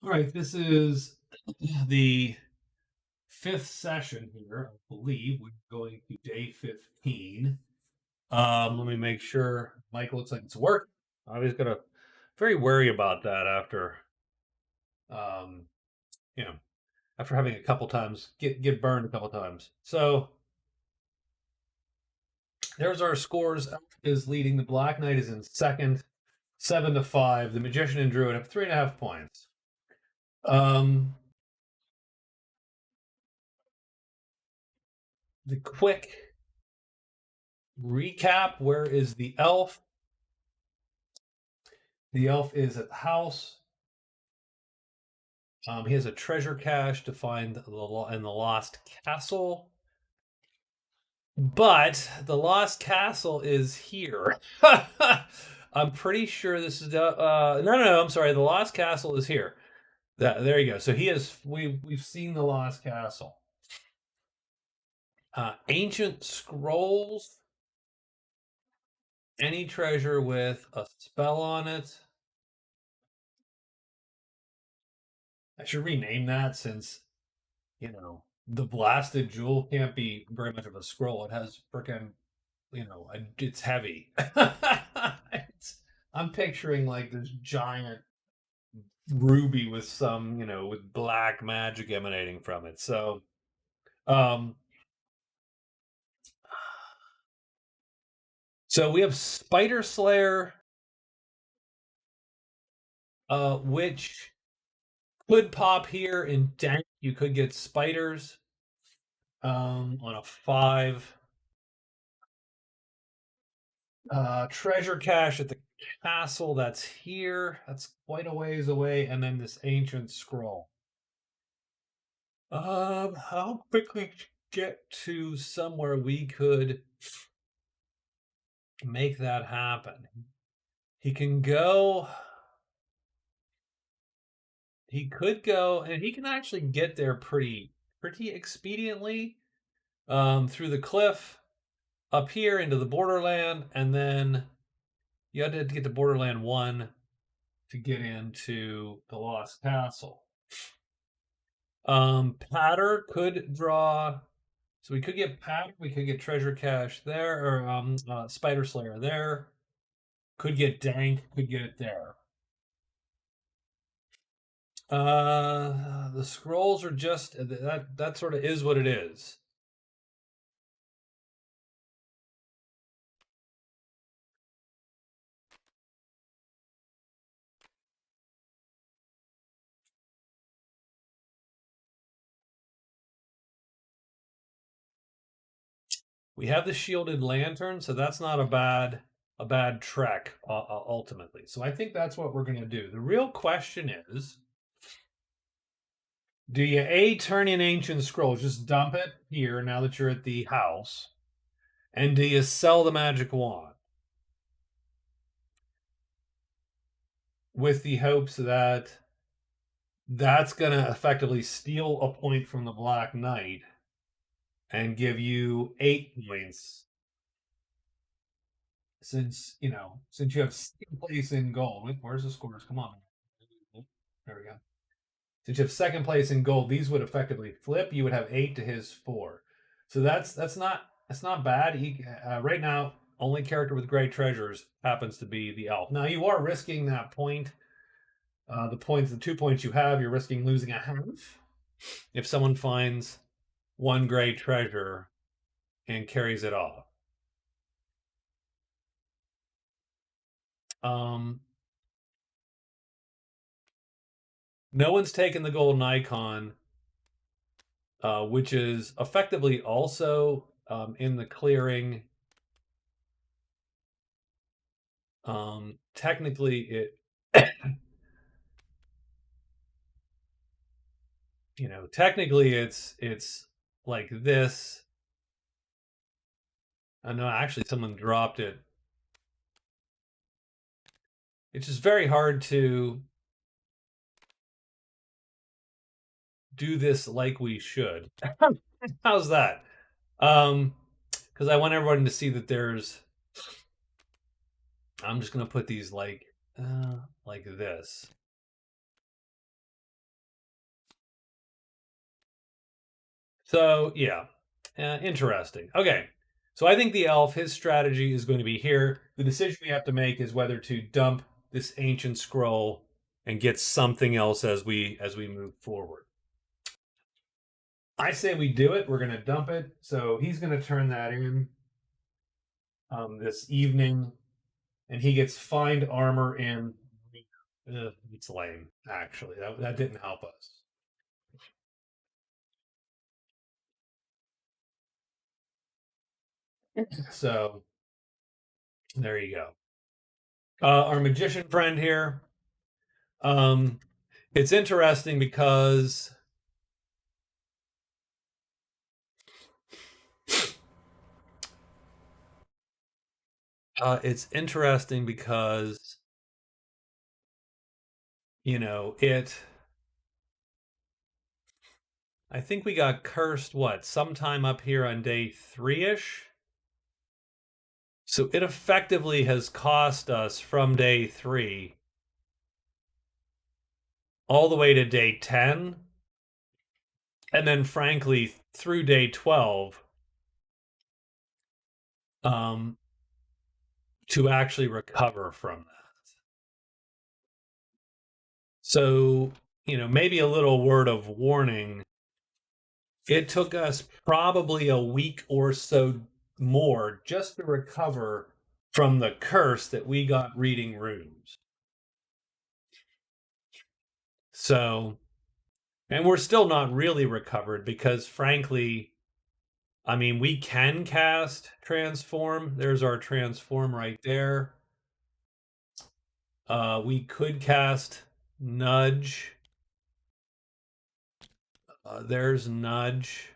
All right, this is the fifth session here. I believe we're going to day 15. Let me make sure. Mike looks like it's working. I was gonna very wary about that after, um, you know, after having a couple times get burned a couple times. So there's our scores. Elf is leading. The Black Knight is in second, 7-5. The Magician and Druid have 3.5 points. The quick recap: where is the elf? The elf is at the house. He has a treasure cache to find in the lost castle. But the lost castle is here. I'm pretty sure this is no. I'm sorry. The lost castle is here. There you go. So he is. We've seen the lost castle. Ancient scrolls. Any treasure with a spell on it. I should rename that since the blasted jewel can't be very much of a scroll. It has freaking, it's heavy. I'm picturing like this giant ruby with some, with black magic emanating from it. Um, so we have Spider Slayer, which could pop here in Dank. You could get spiders on a 5. Treasure cache at the castle that's here. That's quite a ways away. And then this ancient scroll. I'll quickly get to somewhere we could make that happen. He can go. He could go, and he can actually get there pretty expediently through the cliff up here into the borderland, and then you had to get to Borderland 1 to get into the Lost Castle. Patter could draw, so we could get Patter, we could get Treasure Cache there, or Spider Slayer there. Could get Dank, could get it there. The scrolls are just that sort of is what it is. We have the shielded lantern, so that's not a bad trek ultimately. So I think that's what we're going to do. The real question is, do you turn in ancient scrolls, just dump it here now that you're at the house, and do you sell the magic wand with the hopes that that's going to effectively steal a point from the Black Knight and give you 8 points, since you have second place in gold. Where's the scores? Come on. There we go. Since you have second place in gold, these would effectively flip. You would have 8 to his 4. So that's not bad. Right now, only character with great treasures happens to be the elf. Now you are risking that point. The 2 points you have, you're risking losing a half if someone finds one great treasure and carries it off. No one's taken the golden icon, which is effectively also in the clearing. Technically, it technically it's like this. I know actually someone dropped it. It's just very hard to do this like we should. How's that? Because I want everyone to see that there's. I'm just gonna put these like this. So yeah, interesting. Okay, so I think the elf, his strategy is going to be here. The decision we have to make is whether to dump this ancient scroll and get something else as we move forward. I say we do it. We're going to dump it. So he's going to turn that in this evening, and he gets find armor in. It's lame, actually. That didn't help us. So there you go. Our magician friend here. It's interesting because it. I think we got cursed sometime up here on day 3-ish. So it effectively has cost us from day 3 all the way to day 10, and then frankly through day 12 to actually recover from that. So, maybe a little word of warning. It took us probably a week or so more just to recover from the curse that we got reading runes. So, and we're still not really recovered because, frankly, I mean, we can cast transform. There's our transform right there. We could cast nudge. There's nudge.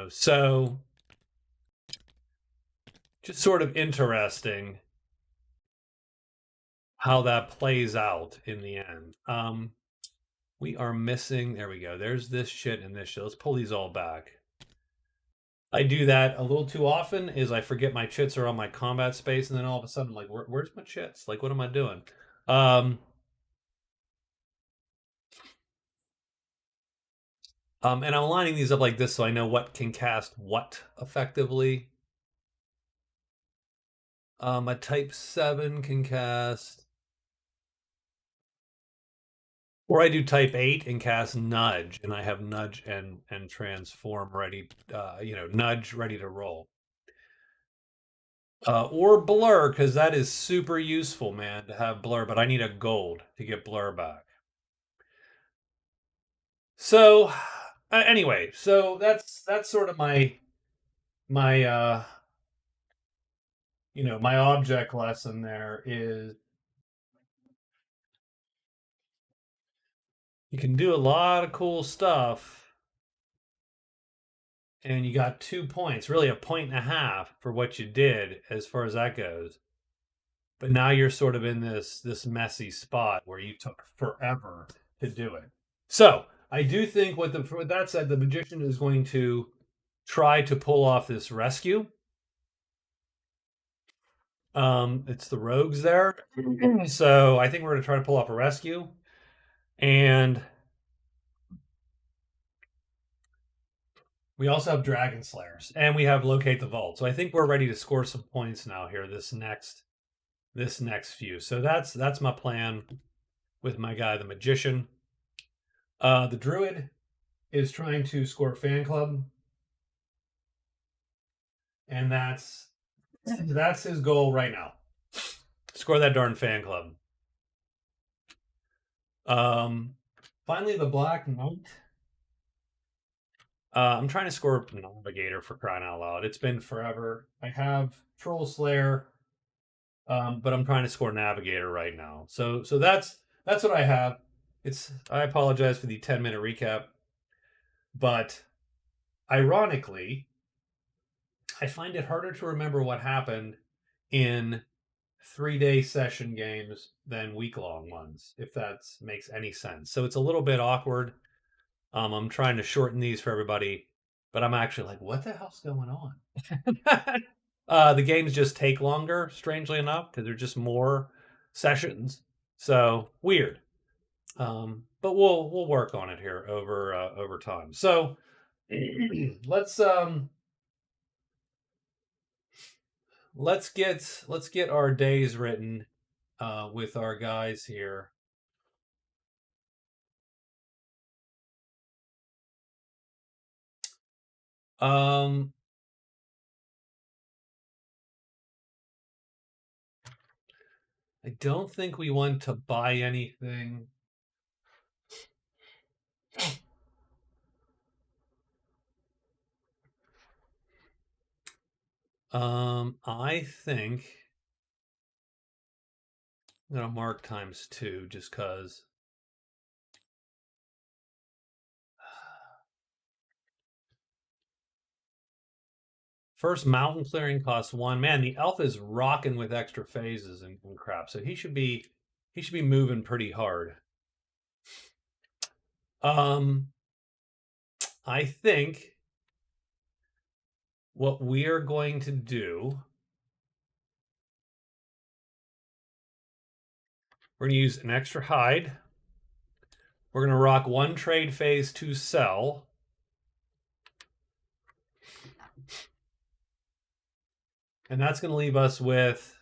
So just sort of interesting how that plays out in the end. We are missing, there we go. There's this shit and this shit. Let's pull these all back. I do that a little too often is I forget my chits are on my combat space, and then all of a sudden I'm like, where's my chits? Like, what am I doing? And I'm lining these up like this so I know what can cast what effectively. A type 7 can cast, or I do type 8 and cast nudge, and I have nudge and transform ready, nudge ready to roll. Or blur, because that is super useful, man, to have blur, but I need a gold to get blur back. So anyway, so that's sort of my my object lesson there is you can do a lot of cool stuff, and you got 2 points, really a point and a half for what you did as far as that goes. But now you're sort of in this messy spot where you took forever to do it. So I do think with that said, the magician is going to try to pull off this rescue. It's the rogues there. So I think we're going to try to pull off a rescue. And we also have Dragon Slayers. And we have Locate the Vault. So I think we're ready to score some points now here this next few. So that's my plan with my guy, the magician. The Druid is trying to score Fan Club. And that's his goal right now. Score that darn Fan Club. Finally, the Black Knight. I'm trying to score Navigator for crying out loud. It's been forever. I have Troll Slayer, but I'm trying to score Navigator right now. So that's what I have. I apologize for the 10-minute recap, but ironically, I find it harder to remember what happened in 3-day session games than week-long ones, if that makes any sense. So it's a little bit awkward. I'm trying to shorten these for everybody, but I'm actually like, what the hell's going on? The games just take longer, strangely enough, because they're just more sessions. So weird. But we'll work on it here over time. So let's get our days written with our guys here. I don't think we want to buy anything. I think I'm gonna mark ×2 just cause. First mountain clearing costs 1. Man, the elf is rocking with extra phases and crap, so he should be moving pretty hard. I think what we are going to do, we're going to use an extra hide. We're going to rock 1 trade phase to sell. And that's going to leave us with,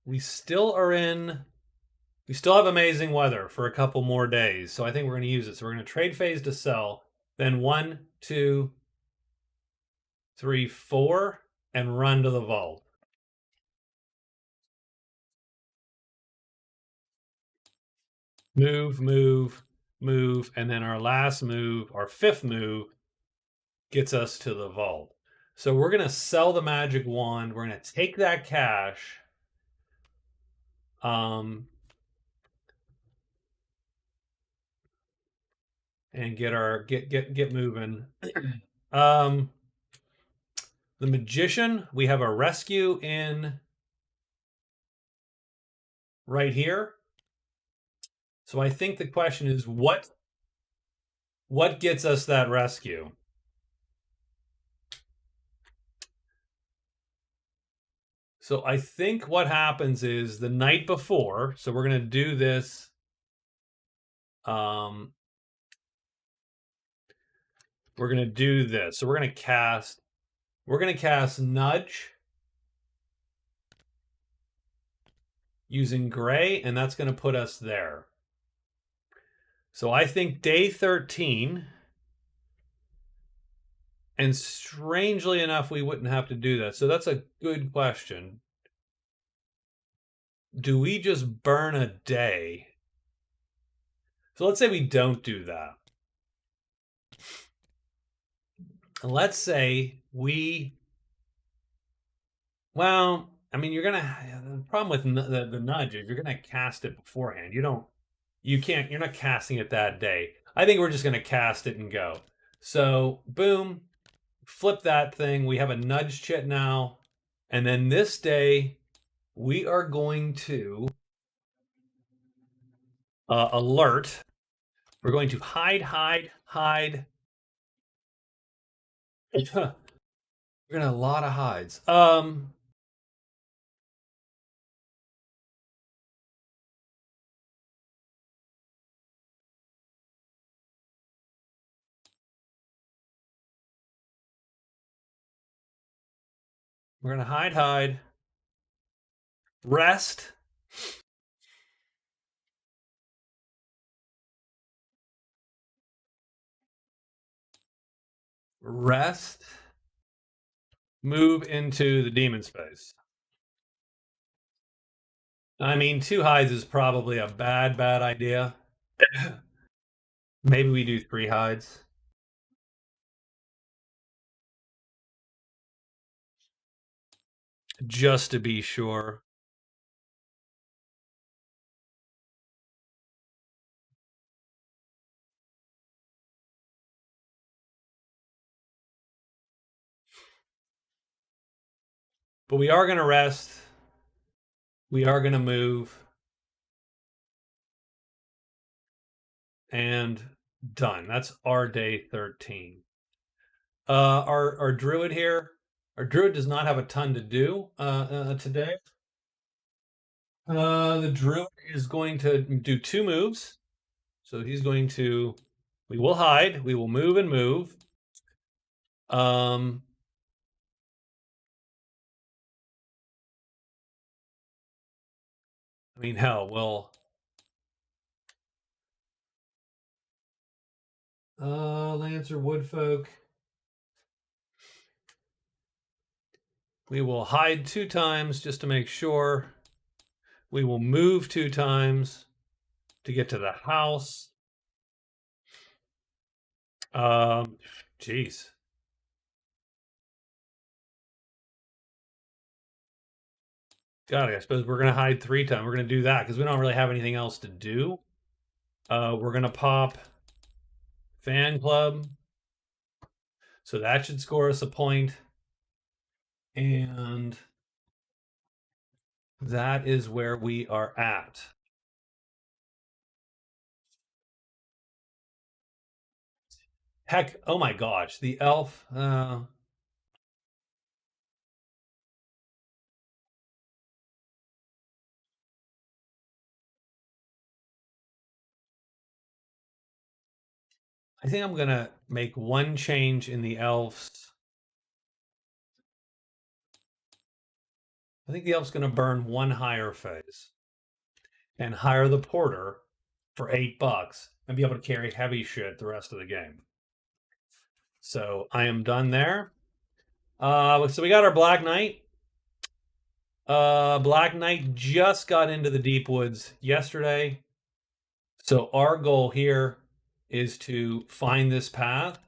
we still have amazing weather for a couple more days. So I think we're going to use it. So we're going to trade phase to sell, then 1, 2, 3, 4, and run to the vault. Move, move, move, and then our last move, our 5th move, gets us to the vault. So we're going to sell the magic wand. We're going to take that cash. And get moving. The magician, we have a rescue in right here. So I think the question is what gets us that rescue? So I think what happens is the night before, so we're going to do this we're going to do this. So we're going to cast Nudge using gray, and that's going to put us there. So I think day 13, and strangely enough, we wouldn't have to do that. So that's a good question. Do we just burn a day? So let's say we don't do that. Let's say well, I mean, you're gonna, the problem with the nudge is you're gonna cast it beforehand. You're not casting it that day. I think we're just gonna cast it and go. So boom, flip that thing. We have a nudge chit now. And then this day, we are going to alert. We're going to hide. We're gonna have a lot of hides. We're gonna hide. Rest. Rest. Move into the demon space. I mean, 2 hides is probably a bad idea. Maybe we do 3 hides. Just to be sure. But we are going to rest. We are going to move. And done. That's our day 13. Our druid here. Our druid does not have a ton to do today. The druid is going to do 2 moves. So he's going to. We will hide. We will move and move. I mean, hell, well. Lancer, Woodfolk. We will hide 2 times just to make sure. We will move 2 times to get to the house. Jeez. God, I suppose we're gonna hide 3 times. We're gonna do that because we don't really have anything else to do. We're gonna pop fan club. So that should score us a point. And that is where we are at. Heck, oh my gosh, the elf. I think I'm gonna make 1 change in the elves. I think the elf's gonna burn 1 higher phase and hire the porter for $8 and be able to carry heavy shit the rest of the game. So I am done there. So we got our Black Knight. Black Knight just got into the deep woods yesterday. So our goal here is to find this path.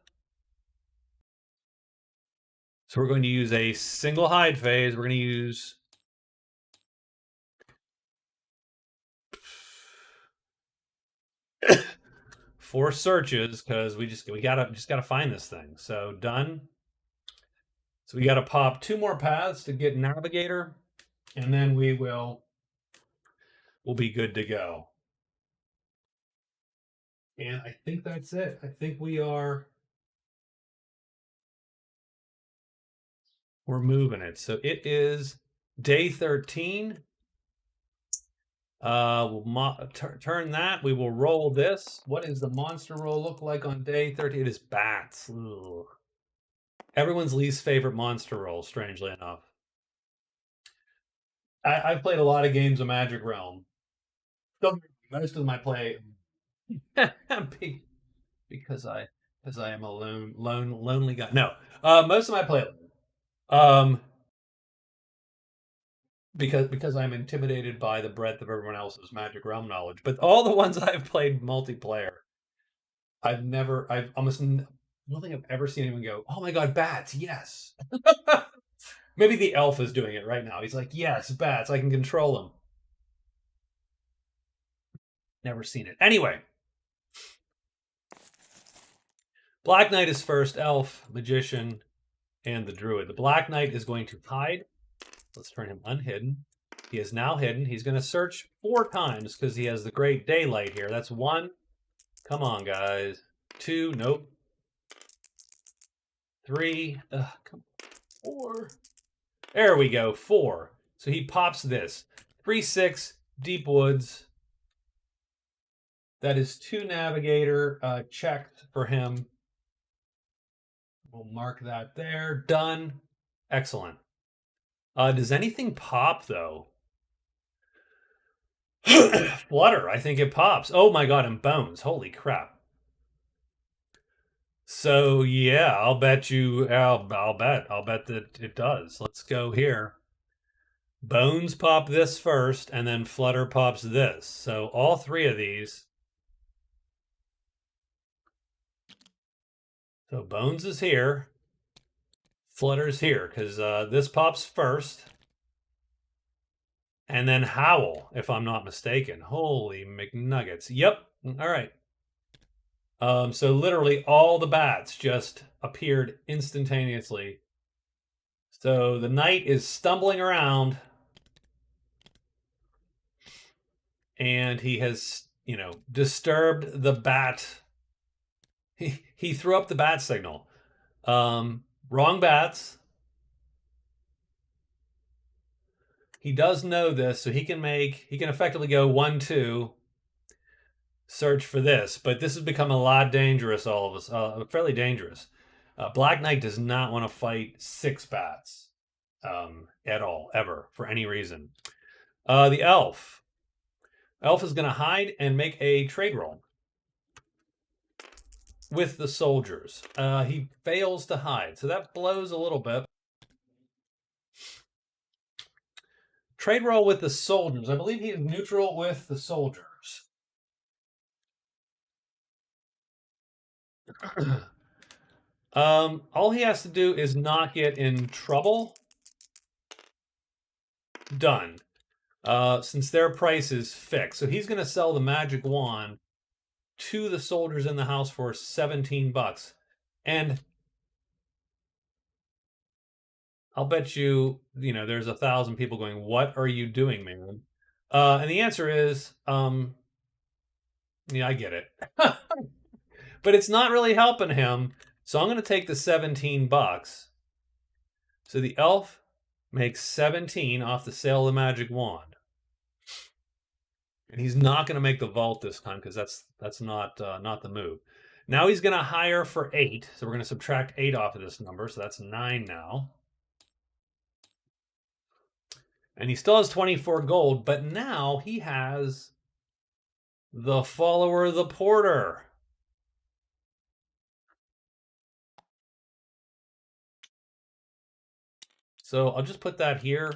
So we're going to use a single hide phase. We're going to use 4 searches because we gotta find this thing. So done. So we gotta pop 2 more paths to get navigator, and then we'll be good to go. And I think that's it. I think we're moving it. So it is day 13. We'll turn that. We will roll this. What does the monster roll look like on day 13? It is bats. Ugh. Everyone's least favorite monster roll, strangely enough. I've played a lot of games of Magic Realm. Most of them I play because I am a lonely guy. No, most of them I play because I'm intimidated by the breadth of everyone else's Magic Realm knowledge. But all the ones I've played multiplayer, I don't think I've ever seen anyone go, "Oh my god, bats! Yes." Maybe the elf is doing it right now. He's like, "Yes, bats! I can control them." Never seen it. Anyway, Black Knight is first. Elf, Magician, and the Druid. The Black Knight is going to hide. Let's turn him unhidden. He is now hidden. He's going to search 4 times because he has the Great Daylight here. That's 1. Come on, guys. 2. Nope. 3. Come on. 4. There we go. 4. So he pops this. 3/6 deep woods. That is 2 navigator checked for him. We'll mark that there. Done. Excellent. Does anything pop though? Flutter. I think it pops. Oh my god, and bones. Holy crap. So yeah, I'll bet that it does. Let's go here. Bones pop this first, and then Flutter pops this. So all 3 of these. So Bones is here. Flutter's here, because this pops first. And then Howl, if I'm not mistaken. Holy McNuggets. Yep. All right. So literally all the bats just appeared instantaneously. So the knight is stumbling around. And he has, disturbed the bat. He threw up the bat signal. Wrong bats. He does know this, so he can effectively go 1-2. search for this, but this has become a lot dangerous. All of us, fairly dangerous. Black Knight does not want to fight 6 bats at all, ever, for any reason. The elf. Elf is going to hide and make a trade roll with the soldiers. He fails to hide, so that blows a little bit. Trade roll with the soldiers. I believe he is neutral with the soldiers. All he has to do is not get in trouble. Done. Since their price is fixed. So he's going to sell the magic wand to the soldiers in the house for $17. And I'll bet you, there's 1,000 people going, "What are you doing, man?" And the answer is, yeah, I get it. But it's not really helping him. So I'm going to take the $17. So the elf makes 17 off the sale of the magic wand. And he's not going to make the vault this time because that's not the move. Now he's going to hire for 8. So we're going to subtract 8 off of this number. So that's 9 now. And he still has 24 gold, but now he has the follower of the porter. So I'll just put that here,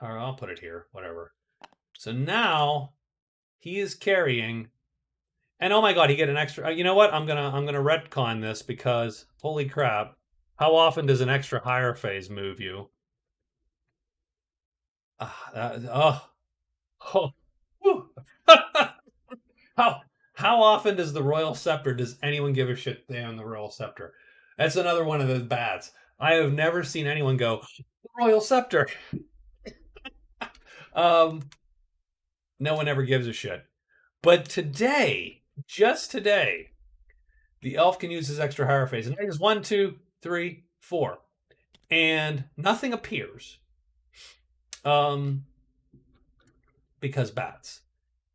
or I'll put it here, whatever. So now he is carrying, and oh my god, he get an extra. You know what? I'm gonna retcon this because holy crap! How often does an extra higher phase move you? Oh. How often does the Royal Scepter? Does anyone give a shit on the Royal Scepter? That's another one of those bats. I have never seen anyone go Royal Scepter. No one ever gives a shit. But today, just today, the elf can use his extra higher phase. And there's 1, 2, 3, 4. And nothing appears. Because bats.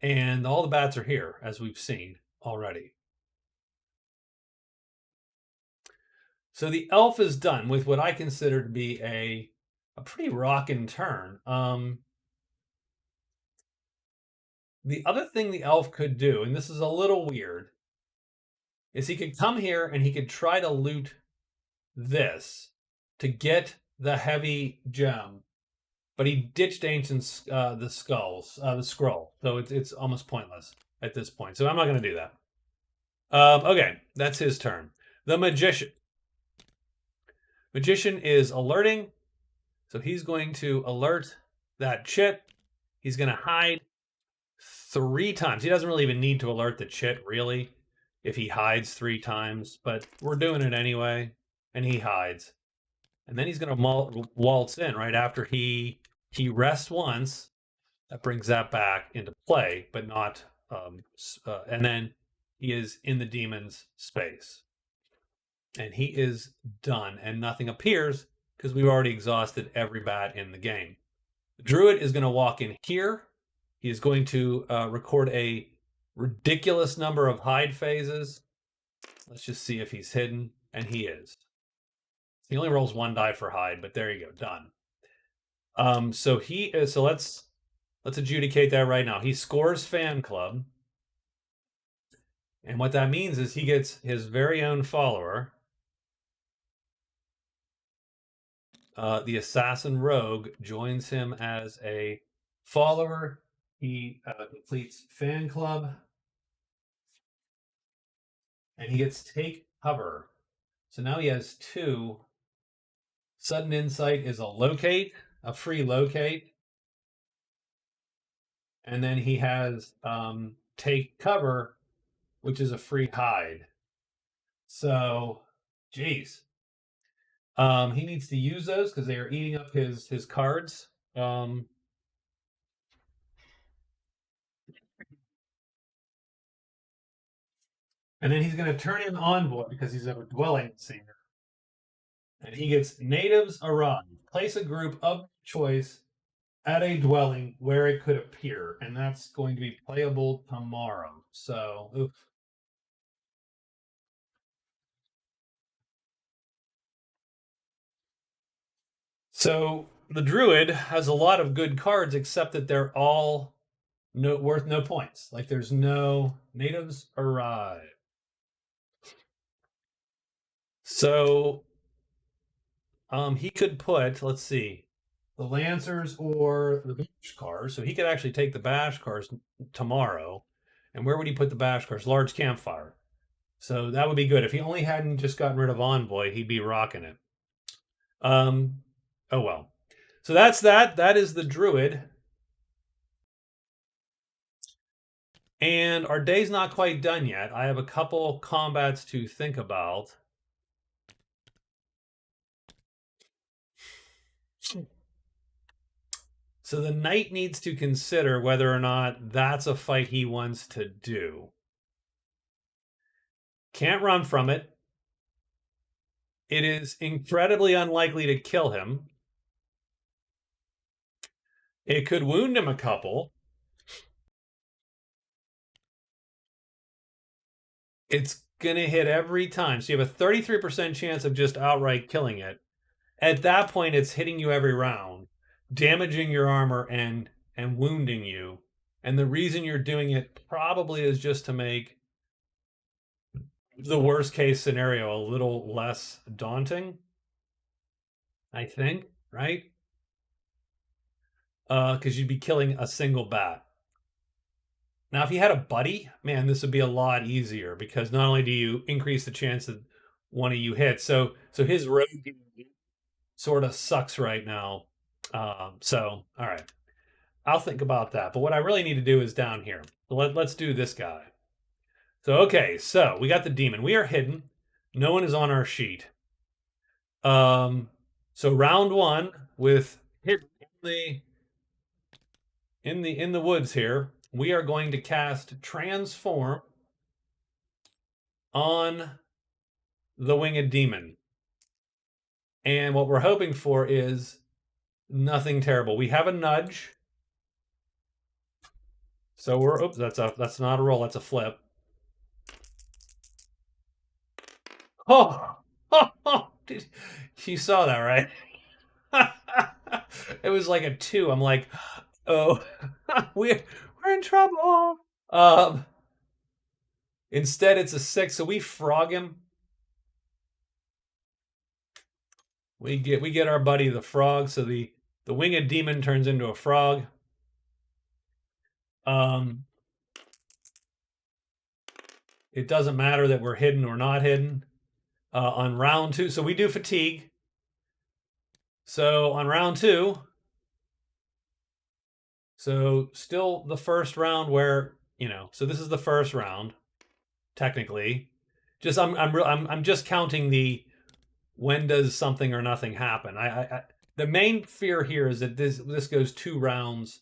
And all the bats are here, as we've seen already. So the elf is done with what I consider to be a pretty rockin' turn. The other thing the elf could do, and this is a little weird, is he could come here and he could try to loot this to get the heavy gem, but he ditched ancient the scroll, so it's almost pointless at this point. So I'm not going to do that. Okay, that's his turn. The magician. Magician is alerting, so he's going to alert that chit. He's going to hide 3 times. He doesn't really even need to alert the chit, really, if he hides 3 times, but we're doing it anyway, and he hides. And then he's going to waltz in right after he rests once. That brings that back into play, but not... and then he is in the demon's space. And he is done, and nothing appears because we've already exhausted every bat in the game. The Druid is going to walk in here. He is going to record a ridiculous number of hide phases. Let's just see if he's hidden, and he is. He only rolls 1 die for hide, but there you go, done. So he is. So let's adjudicate that right now. He scores Fan Club, and what that means is he gets his very own follower. The Assassin Rogue joins him as a follower. He completes Fan Club. And he gets Take Cover. So now he has 2. Sudden Insight is a locate, a free locate. And then he has Take Cover, which is a free hide. So, geez. He needs to use those because they are eating up his cards. And then he's going to turn in Envoy because he's a Dwelling Singer. And he gets Natives Arrive. Place a group of choice at a dwelling where it could appear, and that's going to be playable tomorrow. So, oof. So the Druid has a lot of good cards, except that they're all worth no points. Like there's no natives arrive. So he could put, let's see, the Lancers or the Bash cars. So he could actually take the Bash cars tomorrow. And where would he put the Bash cars? Large campfire. So that would be good. If he only hadn't just gotten rid of Envoy, he'd be rocking it. Oh well. So that's that. That is the Druid. And our day's not quite done yet. I have a couple combats to think about. So the knight needs to consider whether or not that's a fight he wants to do. Can't run from it. It is incredibly unlikely to kill him. It could wound him a couple. It's going to hit every time. So you have a 33% chance of just outright killing it. At that point, it's hitting you every round, damaging your armor and wounding you. And the reason you're doing it probably is just to make the worst case scenario a little less daunting. I think, right? Because you'd be killing a single bat. Now, if you had a buddy, man, this would be a lot easier because not only do you increase the chance that one of you hits, so his rogue sort of sucks right now. So, all right, I'll think about that. But what I really need to do is down here. So let's do this guy. So, okay, so we got the demon. We are hidden. No one is on our sheet. So round one with hidden in the woods here, we are going to cast Transform on the Winged Demon. And what we're hoping for is nothing terrible. We have a nudge. So we're oops, that's not a roll, that's a flip. Oh, you saw that, right? It was like a 2. I'm like, oh, we're in trouble. Instead, it's a 6, so we frog him. We get our buddy the frog, so the winged demon turns into a frog. It doesn't matter that we're hidden or not hidden. On round 2, so we do fatigue. So on round 2, so still the first round where so this is the first round, technically. Just I'm just counting the when does something or nothing happen. I the main fear here is that this goes 2 rounds,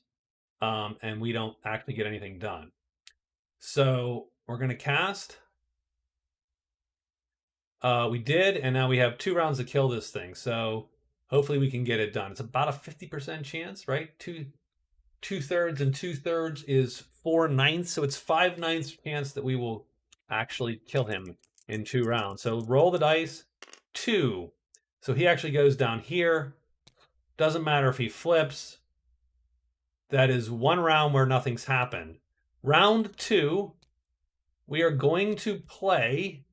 and we don't actually get anything done. So we're gonna cast. We did, and now we have 2 rounds to kill this thing. So hopefully we can get it done. It's about a 50% chance, right? 2/3 and 2/3 is 4/9, so it's 5/9 chance that we will actually kill him in 2 rounds. So roll the dice. 2. So he actually goes down here. Doesn't matter if he flips. That is 1 round where nothing's happened. Round 2, we are going to play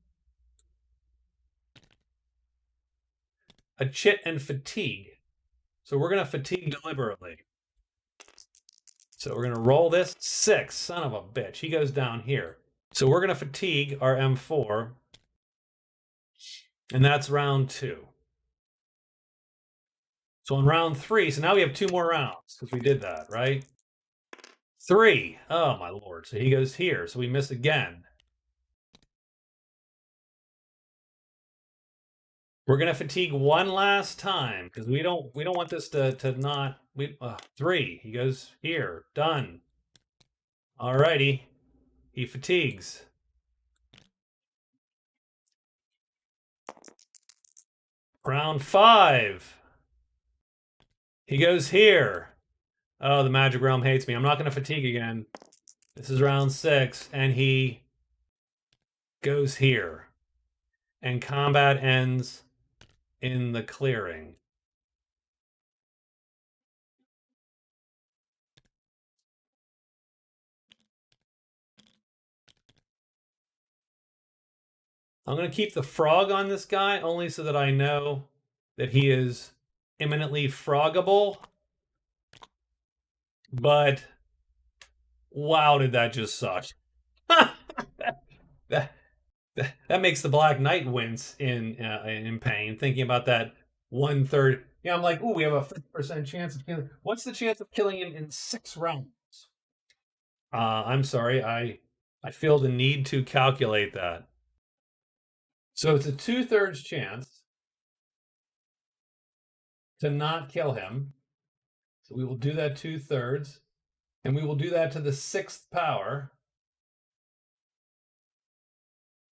a chit and fatigue. So we're going to fatigue deliberately. So we're going to roll this. 6. Son of a bitch. He goes down here. So we're going to fatigue our M4. And that's round 2. So on round 3, so now we have 2 more rounds because we did that, right? 3. Oh, my lord. So he goes here. So we miss again. We're going to fatigue one last time because we don't want this to not... 3. He goes here. Done. Alrighty. He fatigues. Round 5. He goes here. Oh, the Magic Realm hates me. I'm not going to fatigue again. This is round 6, and he goes here. And combat ends in the clearing. I'm going to keep the frog on this guy only so that I know that he is imminently froggable. But wow, did that just suck. that, that makes the Black Knight wince in pain, thinking about that 1/3. Yeah, I'm like, ooh, we have a 50% chance of killing. What's the chance of killing him in 6 rounds? I'm sorry, I feel the need to calculate that. So it's a 2/3 chance to not kill him. So we will do that 2/3, and we will do that to the 6th power.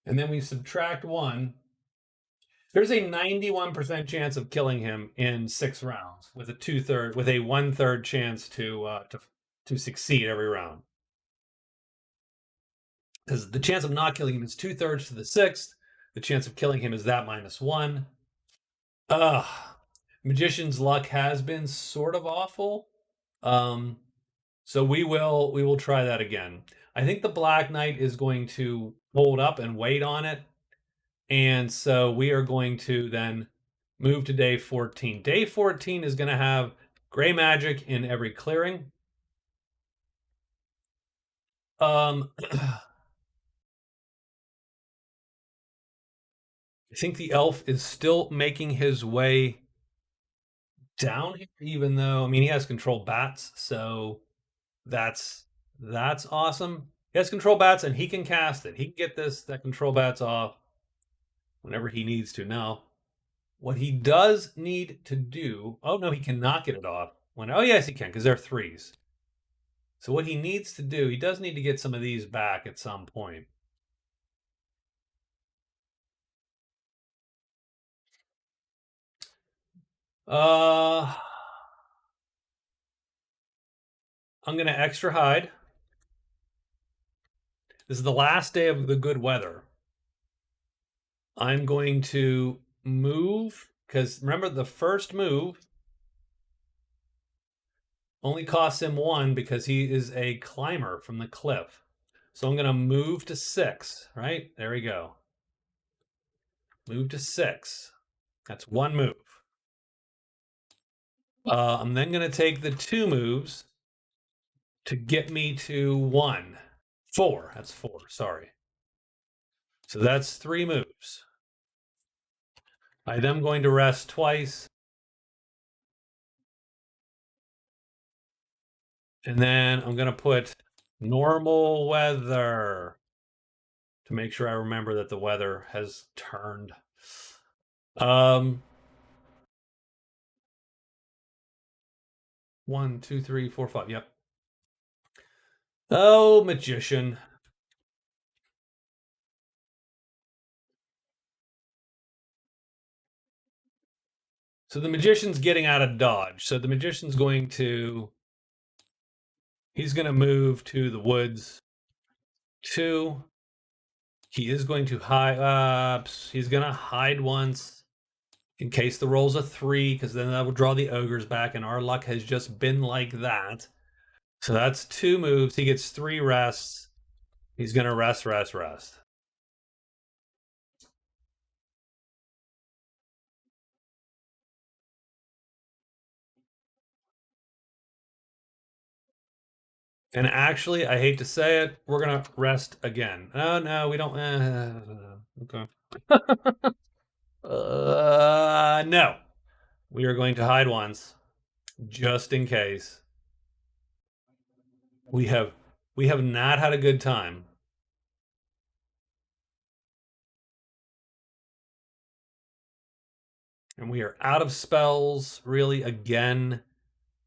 And then we subtract 1. There's a 91% chance of killing him in 6 rounds with a 1/3 chance to succeed every round. Because the chance of not killing him is 2/3 to the 6th. The chance of killing him is that -1. Magician's luck has been sort of awful. So we will try that again. I think the Black Knight is going to hold up and wait on it. And so we are going to then move to day 14. Day 14 is going to have gray magic in every clearing. I think the elf is still making his way down here, even though, I mean, he has control bats, so that's awesome. He has control bats and he can cast it. He can get that control bats off whenever he needs to. Now, what he does need to do, oh no, he cannot get it off. Oh yes, he can, because they're 3s. So what he needs to do, he does need to get some of these back at some point. I'm gonna extra hide. This is the last day of the good weather. I'm going to move, because remember the first move only costs him 1 because he is a climber from the cliff. So I'm going to move to 6, right? There we go. Move to 6. That's 1 move. I'm then going to take the 2 moves to get me to 1. 4. That's 4. Sorry. So that's 3 moves. I am going to rest twice. And then I'm going to put normal weather to make sure I remember that the weather has turned. 1, 2, 3, 4, 5. Yep. Oh, magician. So the magician's getting out of dodge. So the magician's going to, he's going to move to the woods. 2. He is going to hide. He's going to hide once in case the roll's a 3, because then that will draw the ogres back, and our luck has just been like that. So that's 2 moves. He gets 3 rests. He's going to rest. And actually, I hate to say it, we're going to rest again. Oh, no, we don't. Okay. No. We are going to hide once, just in case. We have not had a good time. And we are out of spells, really, again.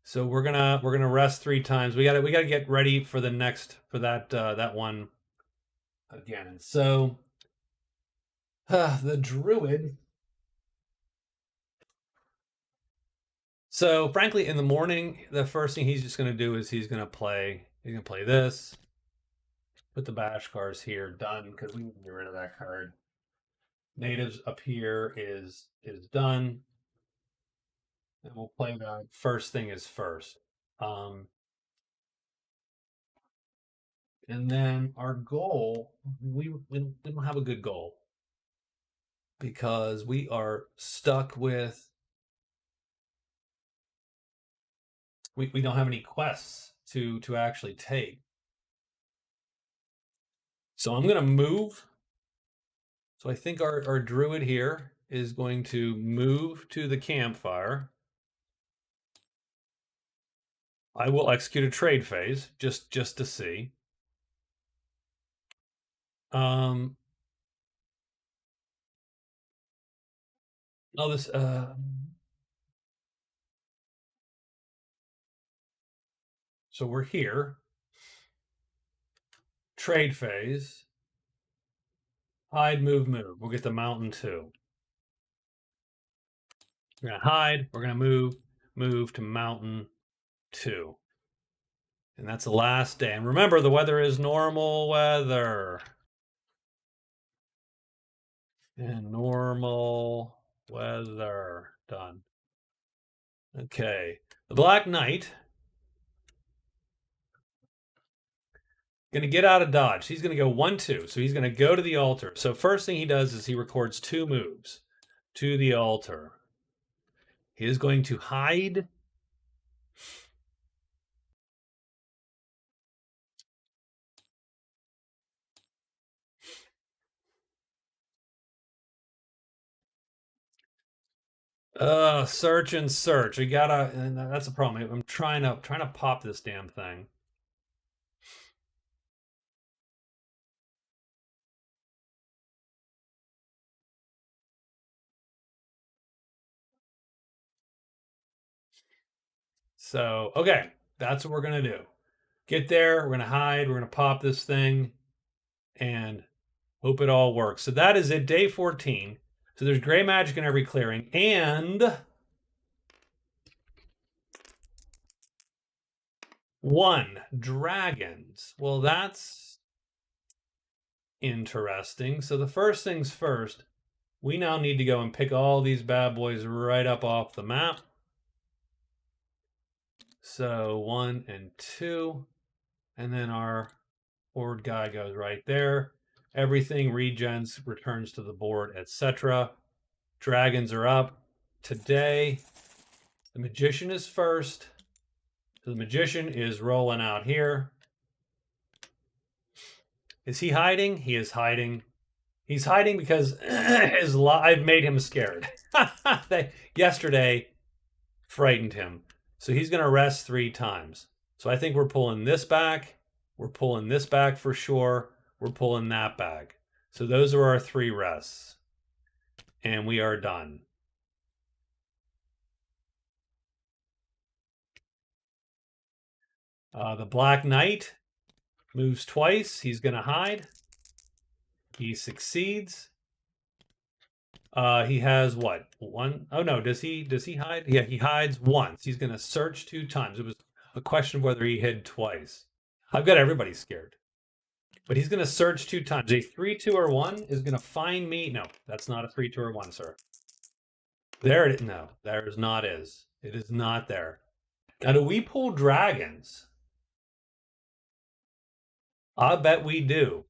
So we're gonna rest 3 times. We gotta get ready for the next that one again. So the druid So frankly, in the morning, the first thing he's just going to do is he's going to play this. Put the bash cards here, done, because we need to get rid of that card. Natives up here is done. And we'll play that first thing is first. And then our goal, we don't have a good goal because we are stuck with we don't have any quests to actually take. So I'm gonna move. So I think our druid here is going to move to the campfire. I will execute a trade phase just to see. Oh, this so we're here. Trade phase. Hide, move. We'll get the mountain too. We're gonna hide. We're gonna move to mountain 2. And that's the last day. And remember, the weather is normal weather. And normal weather. Done. Okay. The Black Knight going to get out of dodge. He's going to go 1-2. So he's going to go to the altar. So first thing he does is he records 2 moves to the altar. He is going to hide. Search and search. We gotta, and that's a problem. I'm trying to pop this damn thing. So, okay, that's what we're going to do. Get there, we're going to hide, we're going to pop this thing, and hope it all works. So that is it, day 14. So there's gray magic in every clearing, and 1 dragons. Well, that's interesting. So the first things first, we now need to go and pick all these bad boys right up off the map. So 1 and 2, and then our forward guy goes right there. Everything regens, returns to the board, etc. Dragons are up. Today, the magician is first. So the magician is rolling out here. Is he hiding? He is hiding. He's hiding because I've made him scared. Yesterday frightened him. So he's going to rest 3 times. So I think we're pulling this back. We're pulling this back for sure. We're pulling that back. So those are our 3 rests. And we are done. The Black Knight moves twice. He's going to hide. He succeeds. He has what? 1? Oh no, does he hide? Yeah, he hides once. He's going to search 2 times. It was a question of whether he hid twice. I've got everybody scared. But he's going to search 2 times. A 3, 2, or 1 is going to find me. No, that's not a 3, 2, or 1, sir. There it is. No, there is not is. It is not there. Now, do we pull dragons? I bet we do.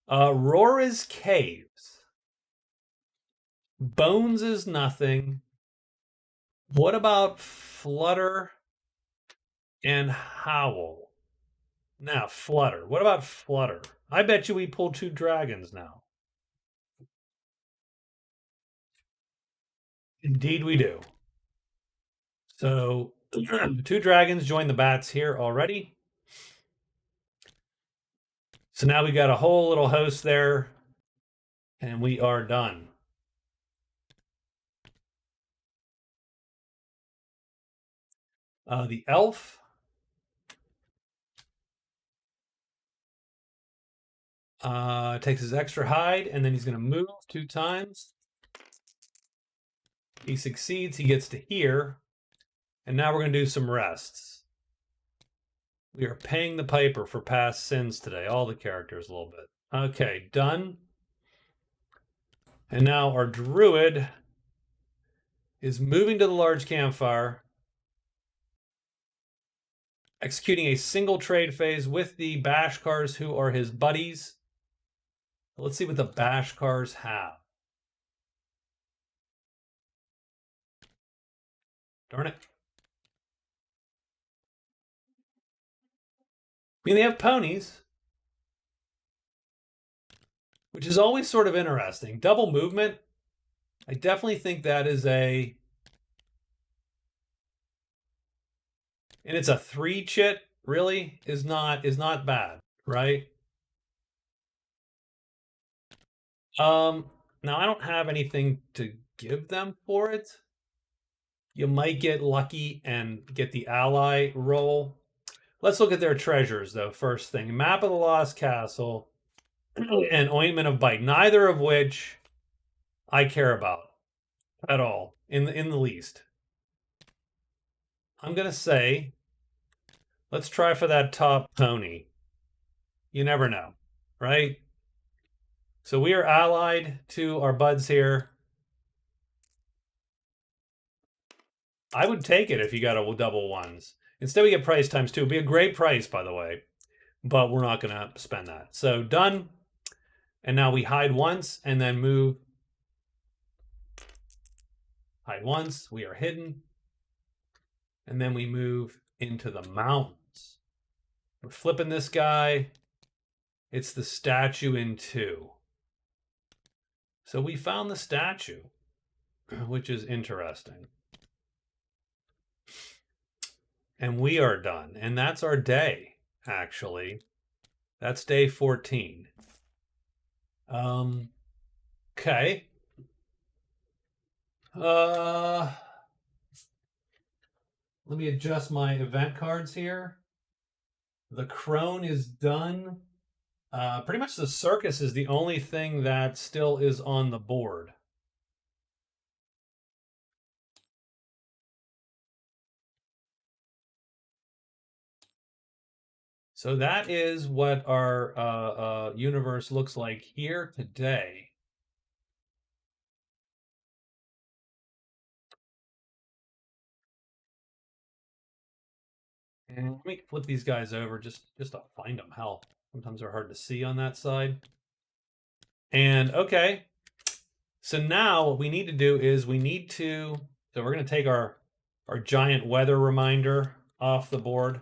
Roar is caves. Bones is nothing. What about flutter and howl? Now, flutter. What about flutter? I bet you we pull 2 dragons now. Indeed we do. So 2 dragons join the bats here already. So now we got a whole little host there, and we are done. The elf takes his extra hide, and then he's going to move 2 times. He succeeds, he gets to here. And now we're going to do some rests. We are paying the piper for past sins today. All the characters a little bit. Okay, done. And now our druid is moving to the large campfire, executing a single trade phase with the Bashkars, who are his buddies. Let's see what the Bashkars have. Darn it. I mean, they have ponies, which is always sort of interesting. Double movement, I definitely think that is a... And it's a 3-chit, really, is not bad, right? Now I don't have anything to give them for it. You might get lucky and get the ally roll. Let's look at their treasures, though, first thing. Map of the Lost Castle and Ointment of Bite, neither of which I care about at all, in the least. I'm going to say, let's try for that top pony. You never know, right? So we are allied to our buds here. I would take it if you got a double ones. Instead, we get price times 2. It'd be a great price, by the way, but we're not going to spend that. So done. And now we hide once and then move. Hide once. We are hidden. And then we move into the mountains. We're flipping this guy. It's the statue in 2. So we found the statue, which is interesting. And we are done. And that's our day, actually. That's day 14. Okay. Let me adjust my event cards here. The crone is done. Pretty much the circus is the only thing that still is on the board. So that is what our universe looks like here today. And let me flip these guys over just to find them. Hell, sometimes they're hard to see on that side. And okay, so now what we need to do is so we're going to take our giant weather reminder off the board.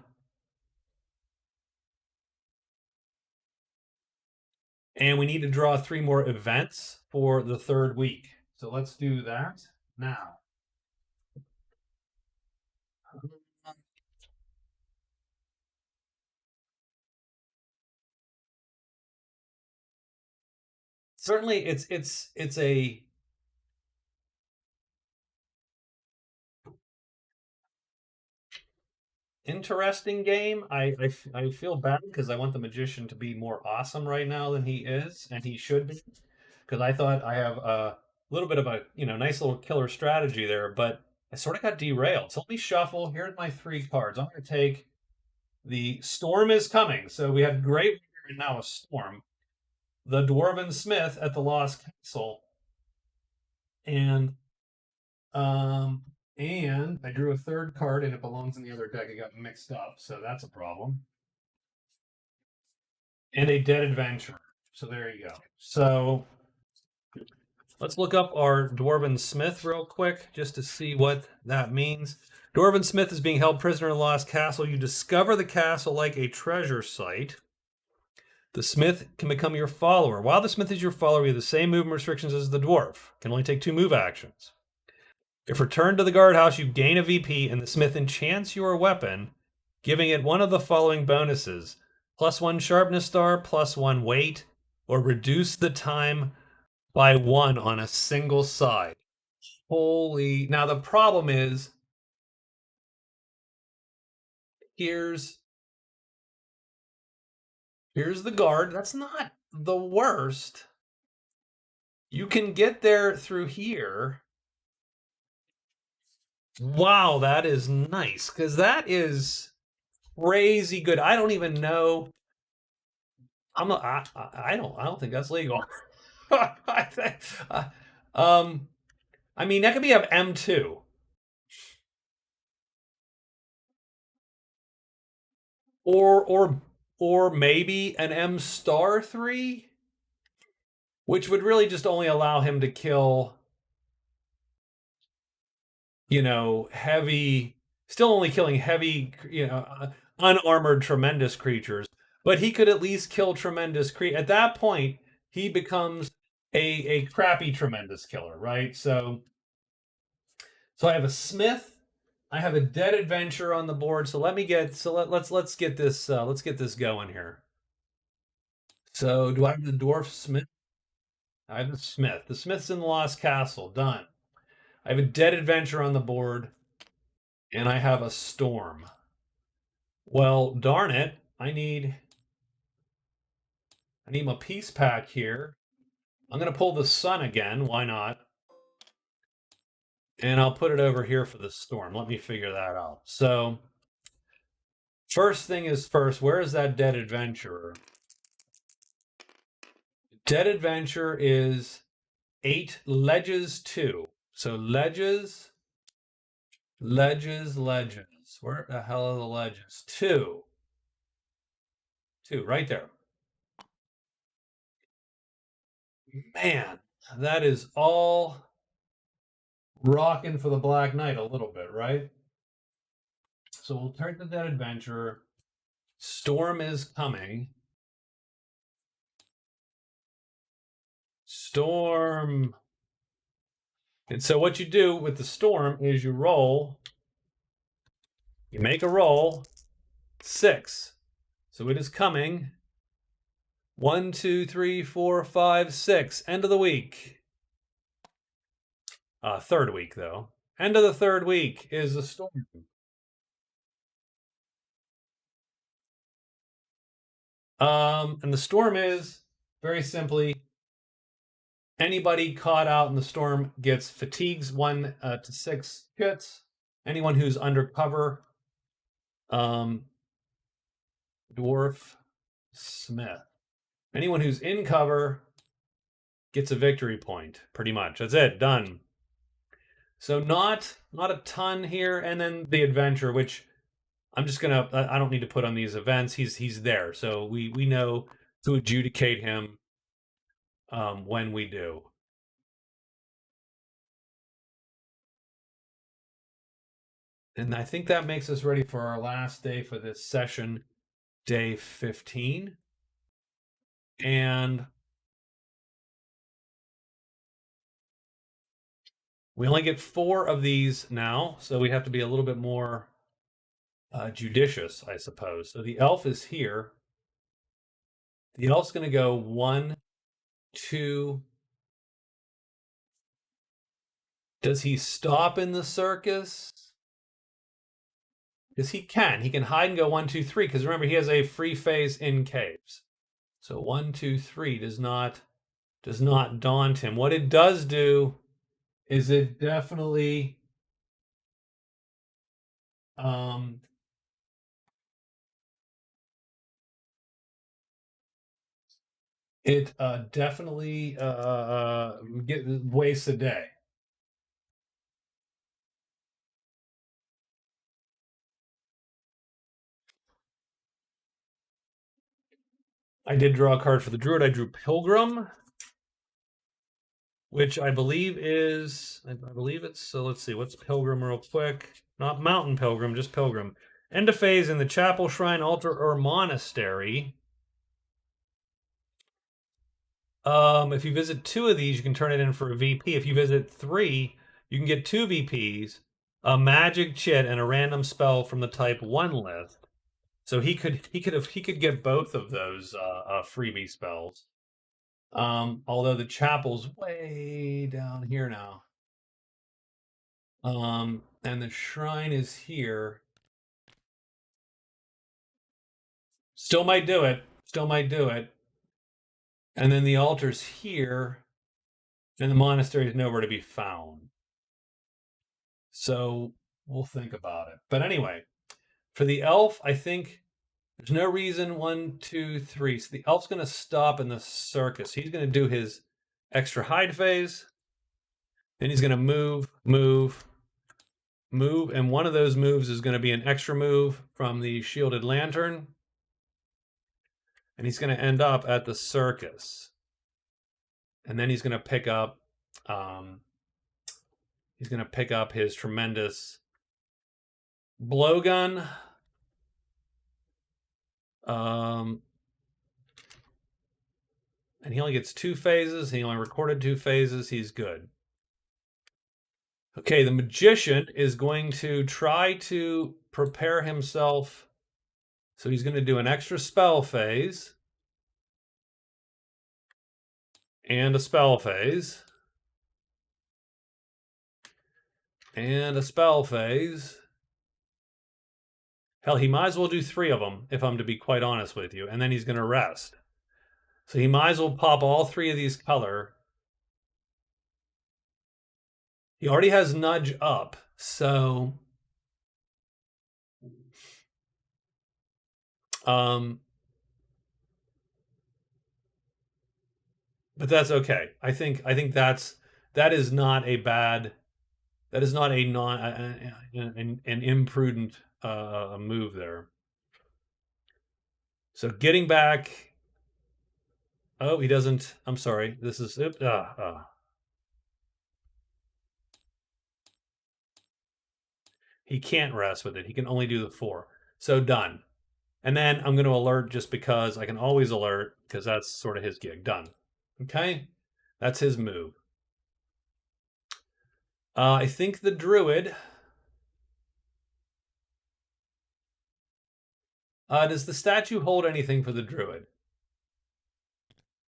And we need to draw 3 more events for the 3rd week. So let's do that now. Certainly it's a interesting game. I feel bad because I want the magician to be more awesome right now than he is, and he should be, because I thought I have a little bit of a nice little killer strategy there, but I sort of got derailed. So let me shuffle. Here's my 3 cards. I'm going to take the Storm is Coming. So we have Great Warrior and now a Storm. The Dwarven Smith at the Lost Castle, and I drew a 3rd card and it belongs in the other deck. It got mixed up, so that's a problem. And a Dead Adventurer. So there you go. So let's look up our Dwarven Smith real quick just to see what that means. Dwarven Smith is being held prisoner in the Lost Castle. You discover the castle like a treasure site. The Smith can become your follower. While the Smith is your follower, you have the same movement restrictions as the Dwarf. Can only take 2 move actions. If returned to the guardhouse, you gain a VP, and the Smith enchants your weapon, giving it one of the following bonuses: +1 sharpness star, +1 weight, or reduce the time by 1 on a single side. Holy... Now the problem is, here's the guard. That's not the worst. You can get there through here. Wow, that is nice because that is crazy good. I don't even know. I don't think that's legal. I think, um, I mean that could be a M2 or or maybe an M star 3, which would really just only allow him to kill, heavy, still only killing heavy, unarmored tremendous creatures. But he could at least kill tremendous At that point, he becomes a crappy tremendous killer, right? So I have a Smith, I have a Dead Adventure on the board. So let's get this going here. So do I have the Dwarf Smith? I have the Smith. The Smith's in the Lost Castle. Done. I have a Dead Adventure on the board, and I have a Storm. Well, darn it. I need my peace pack here. I'm gonna pull the Sun again. Why not? And I'll put it over here for the Storm. Let me figure that out. So first thing is first, where is that Dead Adventurer? Dead Adventure is 8 ledges 2. So ledges. Where the hell are the ledges? 2. 2, right there. Man, that is all rocking for the Black Knight a little bit, right? So we'll turn to that adventurer. Storm is coming. Storm. And so what you do with the storm is you make a roll, 6. So it is coming. 1, 2, 3, 4, 5, 6. End of the week. Third week, though. End of the third week is a storm. And the storm is very simply anybody caught out in the storm gets fatigues 1 to 6 hits. Anyone who's undercover, Dwarf Smith. Anyone who's in cover gets a victory point. Pretty much. That's it. Done. So not a ton here, and then the adventure, which I don't need to put on these events. He's there, so we know to adjudicate him when we do. And I think that makes us ready for our last day for this session, day 15. And we only get 4 of these now, so we have to be a little bit more judicious, I suppose. So the elf is here. The elf's going to go 1, 2. Does he stop in the circus? Because he can hide and go 1, 2, 3. Because remember, he has a free phase in caves. So 1, 2, 3 does not daunt him. What it does do is it definitely definitely wastes a day. I did draw a card for the Druid. I drew Pilgrim, which I believe it's, so let's see, what's Pilgrim real quick? Not Mountain Pilgrim, just Pilgrim. End of phase in the chapel, shrine, altar, or monastery. If you visit 2 of these, you can turn it in for a VP. If you visit 3, you can get 2 VPs, a magic chit, and a random spell from the type 1 list. So he could get both of those freebie spells. Although the chapel's way down here now. And the shrine is here. Still might do it. And then the altar's here, and the monastery is nowhere to be found. So We'll think about it. But anyway, for the elf, I think there's no reason 1, 2, 3. So the elf's going to stop in the circus. He's going to do his extra hide phase. Then he's going to move, move, move. And one of those moves is going to be an extra move from the shielded lantern. And he's going to end up at the circus. And then he's going to pick up his tremendous blowgun. And he only gets 2 phases. He only recorded 2 phases. He's good. Okay, the magician is going to try to prepare himself. So he's going to do an extra spell phase. And a spell phase. And a spell phase. Hell, he might as well do 3 of them, if I'm to be quite honest with you. And then he's going to rest. So he might as well pop all 3 of these color. He already has nudge up, so but that's okay. I think that is not a bad, that is not an imprudent move there. So getting back. Oh, he doesn't. I'm sorry. This is he can't rest with it. He can only do the 4. So done. And then I'm going to alert just because I can always alert, because that's sort of his gig. Done. Okay? That's his move. I think the Druid. Does the statue hold anything for the Druid?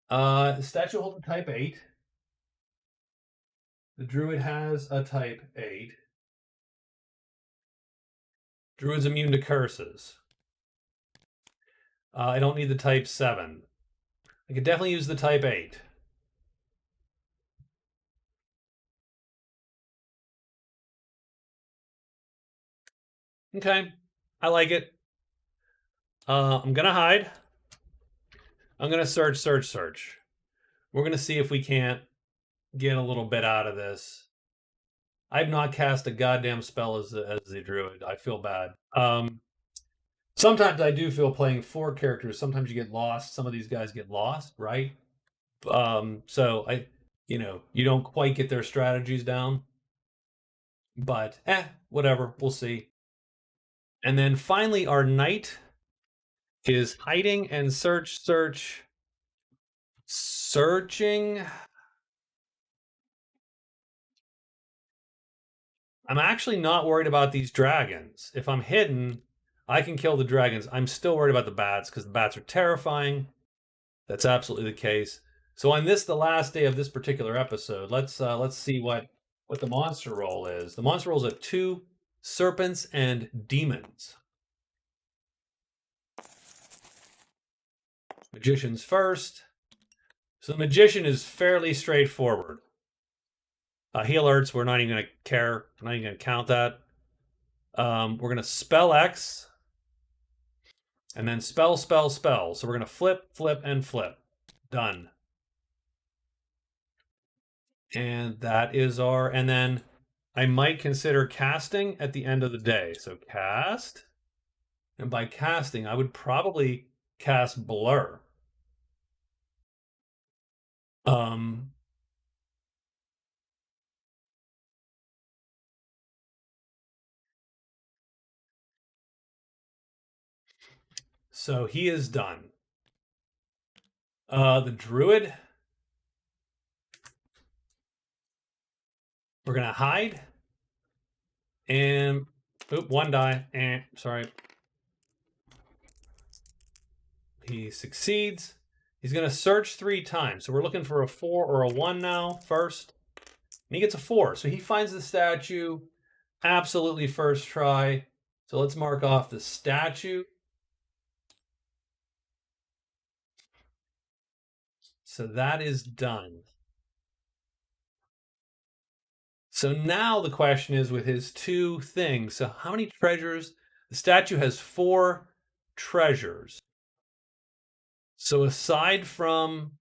The statue holds a type 8. The Druid has a type 8. Druid's immune to curses. I don't need the type 7. I could definitely use the type 8. Okay, I like it. I'm going to hide. I'm going to search, search, search. We're going to see if we can't get a little bit out of this. I've not cast a goddamn spell as the Druid. I feel bad. Sometimes I do feel playing 4 characters. Sometimes you get lost. Some of these guys get lost, right? So you don't quite get their strategies down. But whatever. We'll see. And then finally, our knight is hiding and searching. I'm actually not worried about these dragons. If I'm hidden, I can kill the dragons. I'm still worried about the bats because the bats are terrifying. That's absolutely the case. So on this, the last day of this particular episode, let's see what the monster roll is. The monster roll is a 2 serpents and demons. Magician's first. So the magician is fairly straightforward. He alerts. We're not even going to care. We're not even going to count that. We're going to spell X. And then spell, spell, spell. So we're going to flip, flip, and flip. Done. And that is our... And then I might consider casting at the end of the day. So cast. And by casting, I would probably cast Blur. So he is done. The Druid. We're going to hide. And, 1 die. Sorry. He succeeds. He's going to search 3 times. So we're looking for a 4 or a 1 now, first. And he gets a 4. So he finds the statue. Absolutely first try. So let's mark off the statue. So that is done. So now the question is with his 2 things. So how many treasures? The statue has 4 treasures. So aside from...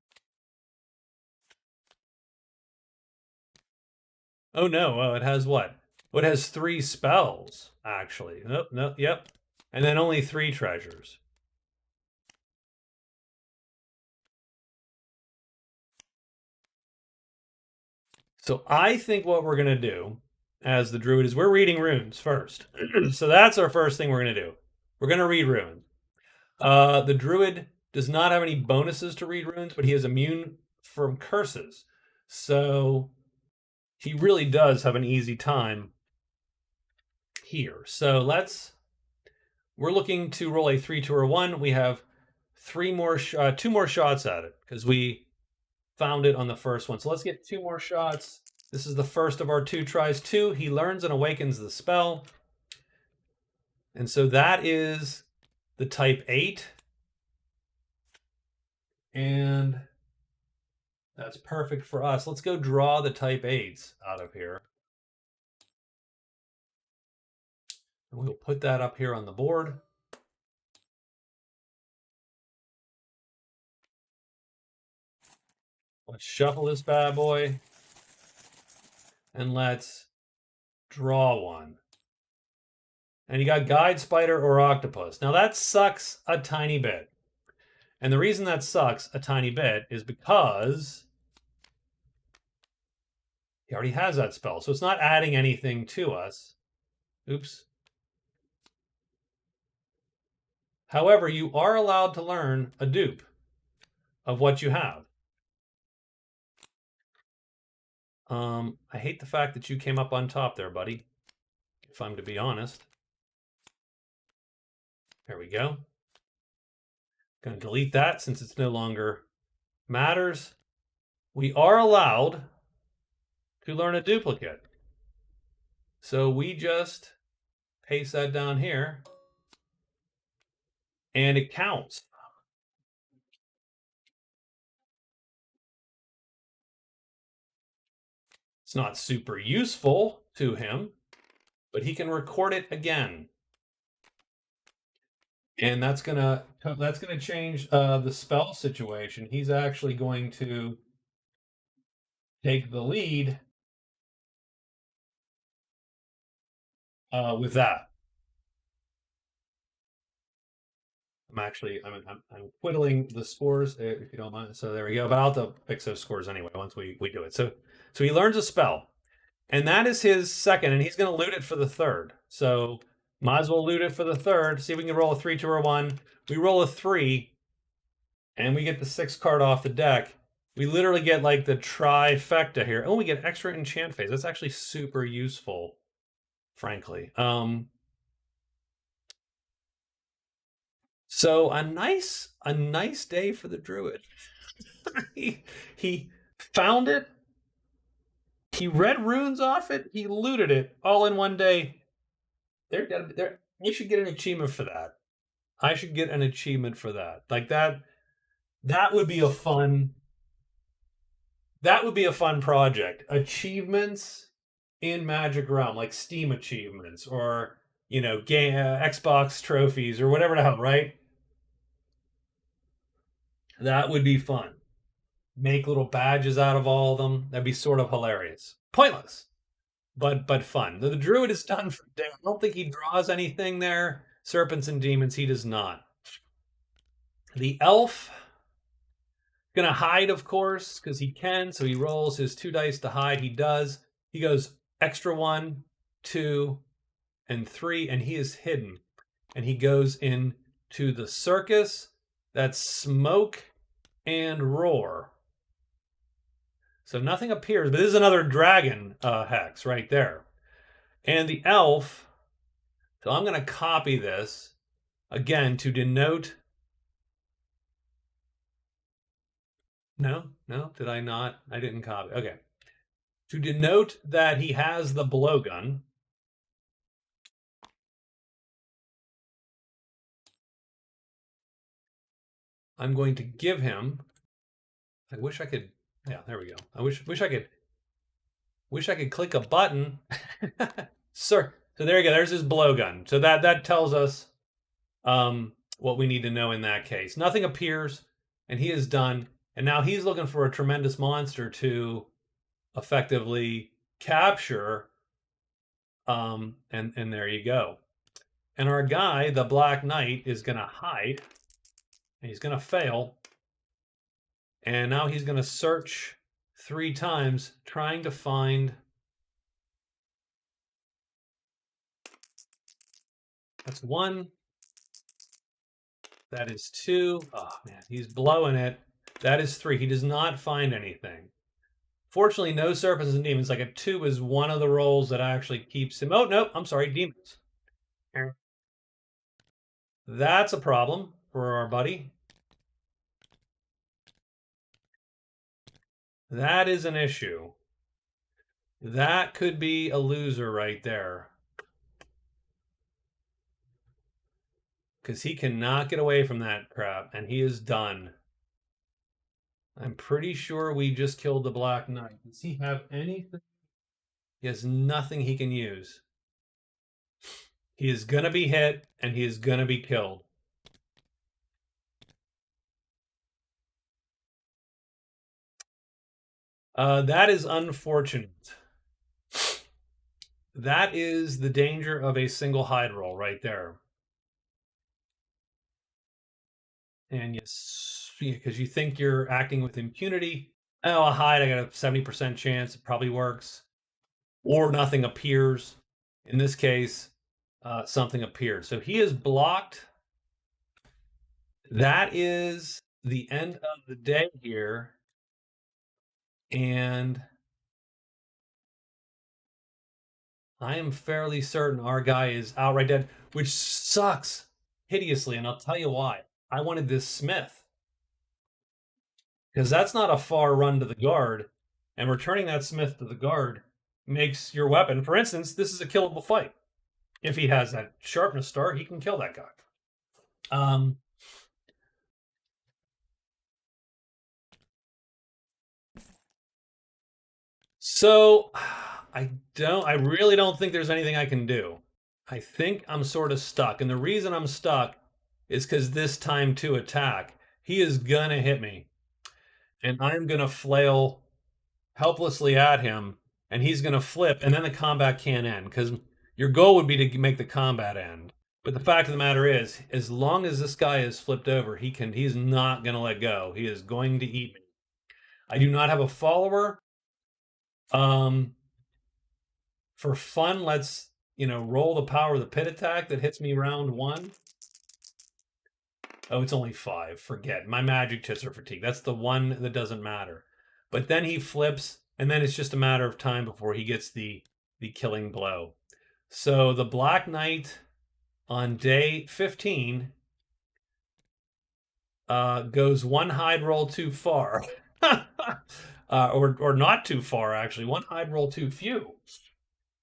Oh no, it has what? Well, it has 3 spells, actually. Nope, nope, yep. And then only 3 treasures. So I think what we're going to do as the druid is we're reading runes first. So that's our first thing we're going to do. We're going to read runes. The druid does not have any bonuses to read runes, but he is immune from curses. So he really does have an easy time here. So we're looking to roll a 3, 2, or 1. We have 2 more shots at it because we found it on the first one. So let's get 2 more shots. This is the first of our 2 tries. 2, he learns and awakens the spell. And so that is the type 8. And that's perfect for us. Let's go draw the type 8s out of here. And we'll put that up here on the board. Let's shuffle this bad boy. And let's draw one. And you got guide, spider, or octopus. Now that sucks a tiny bit. And the reason that sucks a tiny bit is because he already has that spell. So it's not adding anything to us. Oops. However, you are allowed to learn a dupe of what you have. I hate the fact that you came up on top there, buddy. If I'm to be honest. There we go. Going to delete that since it's no longer matters. We are allowed to learn a duplicate. So we just paste that down here. And it counts. It's not super useful to him, but he can record it again. And that's gonna change the spell situation. He's actually going to take the lead with that. I'm whittling the scores if you don't mind. So there we go. But I'll have to fix those scores anyway once we do it. So he learns a spell, and that is his second, and he's going to loot it for the third. So might as well loot it for the third. See if we can roll a 3, 2, or 1. We roll a 3, and we get the 6th card off the deck. We literally get like the trifecta here. Oh, we get extra enchant phase. That's actually super useful, frankly. So a nice day for the druid. he found it. He read runes off it. He looted it all in one day. You should get an achievement for that. I should get an achievement for that. Like that would be a fun. That would be a fun project. Achievements in Magic Realm, like Steam achievements, or game Xbox trophies, or whatever the hell, right? That would be fun. Make little badges out of all of them. That'd be sort of hilarious. Pointless, but fun. The druid is done for day. I don't think he draws anything there. Serpents and demons, he does not. The elf gonna hide, of course, because he can. So he rolls his 2 dice to hide. He does. He goes extra 1, 2, and 3, and he is hidden. And he goes into the circus. That's smoke and roar. So nothing appears, but this is another dragon hex right there. And the elf, so I'm going to copy this again to denote. No, did I not? I didn't copy. Okay. To denote that he has the blowgun. I'm going to give him. I wish I could. Yeah, there we go. I wish I could Wish I could click a button. Sir. So there you go. There's his blowgun. So that tells us what we need to know in that case. Nothing appears, and he is done. And now he's looking for a tremendous monster to effectively capture. And there you go. And our guy, the Black Knight, is going to hide. And he's going to fail. And now he's going to search 3 times, trying to find. That's 1. That is 2. Oh, man, he's blowing it. That is 3. He does not find anything. Fortunately, no serpents and demons. Like a 2 is one of the rolls that actually keeps him. Oh, no, I'm sorry, demons. That's a problem for our buddy. That is an issue. That could be a loser right there. Because he cannot get away from that crap, and he is done. I'm pretty sure we just killed the Black Knight. Does he have anything? He has nothing he can use. He is going to be hit, and he is going to be killed. That is unfortunate. That is the danger of a single hide roll right there. And yes, because you think you're acting with impunity. Oh, a hide, I got a 70% chance. It probably works. Or nothing appears. In this case, something appeared. So he is blocked. That is the end of the day here. And I am fairly certain our guy is outright dead, which sucks hideously. And I'll tell you why. I wanted this Smith. Because that's not a far run to the guard. And returning that Smith to the guard makes your weapon. For instance, this is a killable fight. If he has that sharpness star, he can kill that guy. So I really don't think there's anything I can do. I think I'm sort of stuck. And the reason I'm stuck is because this time to attack, he is gonna hit me. And I'm gonna flail helplessly at him, and he's gonna flip, and then the combat can't end. Because your goal would be to make the combat end. But the fact of the matter is, as long as this guy is flipped over, he's not gonna let go. He is going to eat me. I do not have a follower. For fun, let's roll the power of the pit attack that hits me round 1. Oh, it's only 5. Forget. My magic chips are fatigued. That's the one that doesn't matter. But then he flips, and then it's just a matter of time before he gets the killing blow. So the Black Knight on day 15 goes 1 hide roll too far. Or not too far, actually. 1 hide roll too few.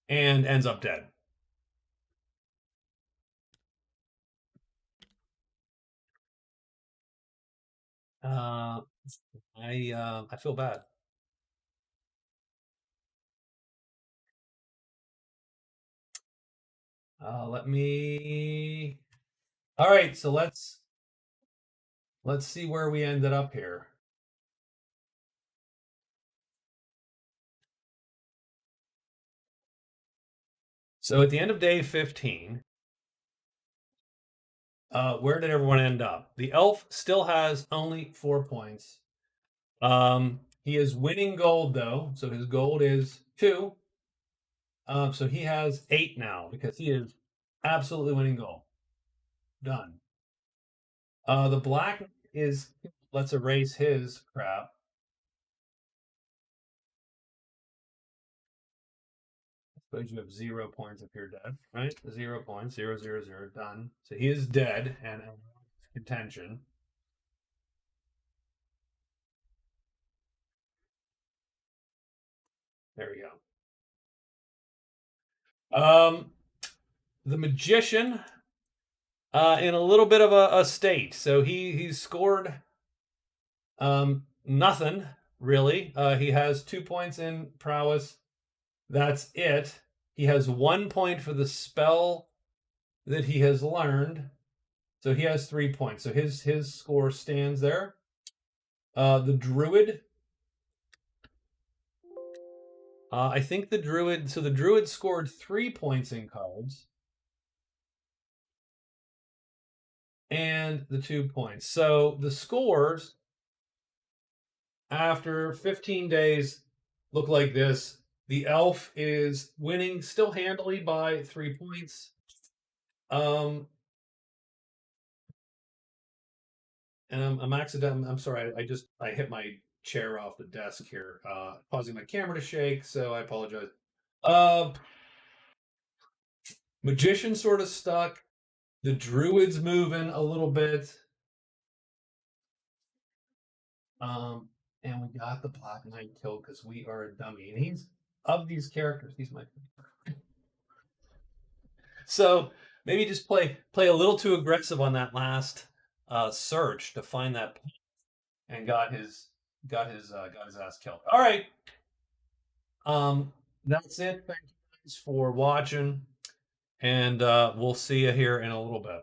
And ends up dead. I feel bad. Let me. All right, so let's see where we ended up here. So at the end of day 15, where did everyone end up? The elf still has only 4 points. He is winning gold though, so his gold is 2. So he has 8 now because he is absolutely winning gold. Done. The black is, let's erase his crap. I suppose you have 0 points if you're dead, right? 0 points, 0, 0, 0, done. So he is dead and contention. There we go. The magician, in a little bit of a state. So he scored nothing really. He has 2 points in prowess, That's it. He has 1 point for the spell that he has learned. So he has 3 points. So his score stands there. The Druid. I think the Druid. So the Druid scored 3 points in cards. And the 2 points. So the scores after 15 days look like this. The elf is winning still handily by 3 points. And I'm sorry. I hit my chair off the desk here, causing my camera to shake. So I apologize. Magician sort of stuck. The Druid's moving a little bit. And we got the Black Knight killed because we are a dummy. And he's of these characters, he's my favorite. So maybe just play a little too aggressive on that last search to find that point, and got his ass killed. All right. That's it. Thank you guys for watching, and we'll see you here in a little bit.